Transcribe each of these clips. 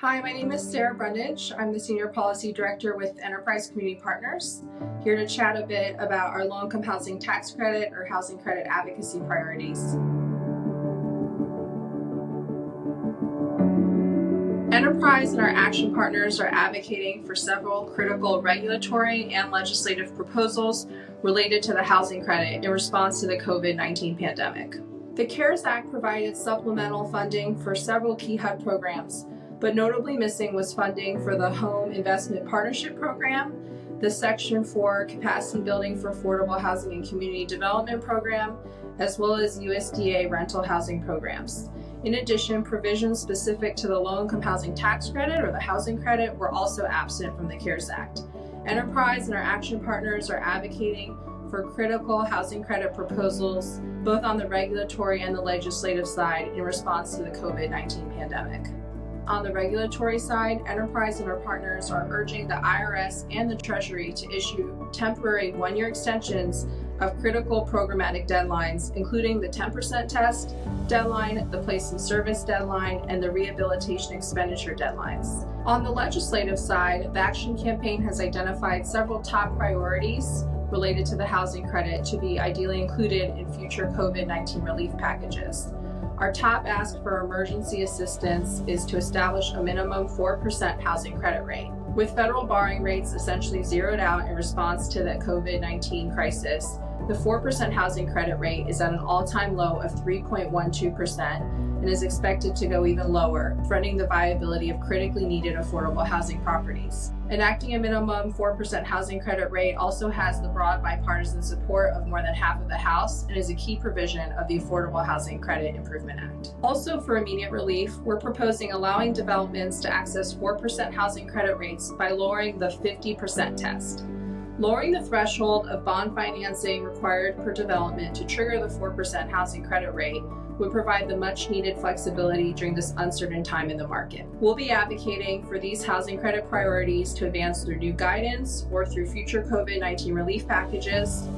Hi, my name is Sarah Brundage. I'm the Senior Policy Director with Enterprise Community Partners, here to chat a bit about our low-income housing tax credit or housing credit advocacy priorities. Enterprise and our action partners are advocating for several critical regulatory and legislative proposals related to the housing credit in response to the COVID-19 pandemic. The CARES Act provided supplemental funding for several key HUD programs, but notably missing was funding for the Home Investment Partnership Program, the Section 4 Capacity Building for Affordable Housing and Community Development Program, as well as USDA rental housing programs. In addition, provisions specific to the low-income housing tax credit or the housing credit were also absent from the CARES Act. Enterprise and our action partners are advocating for critical housing credit proposals, both on the regulatory and the legislative side in response to the COVID-19 pandemic. On the regulatory side, Enterprise and our partners are urging the IRS and the Treasury to issue temporary one-year extensions of critical programmatic deadlines, including the 10% test deadline, the place in service deadline, and the rehabilitation expenditure deadlines. On the legislative side, the Action Campaign has identified several top priorities related to the housing credit to be ideally included in future COVID-19 relief packages. Our top ask for emergency assistance is to establish a minimum 4% housing credit rate. With federal borrowing rates essentially zeroed out in response to the COVID-19 crisis, the 4% housing credit rate is at an all-time low of 3.12% and is expected to go even lower, threatening the viability of critically needed affordable housing properties. Enacting a minimum 4% housing credit rate also has the broad bipartisan support of more than half of the House and is a key provision of the Affordable Housing Credit Improvement Act. Also, for immediate relief, we're proposing allowing developments to access 4% housing credit rates by lowering the 50% test. Lowering the threshold of bond financing required per development to trigger the 4% housing credit rate would provide the much needed flexibility during this uncertain time in the market. We'll be advocating for these housing credit priorities to advance through new guidance or through future COVID-19 relief packages.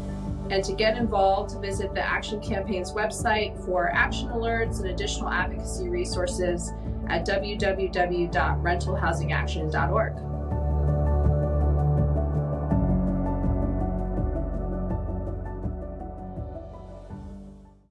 And to get involved, visit the Action Campaign's website for action alerts and additional advocacy resources at www.rentalhousingaction.org.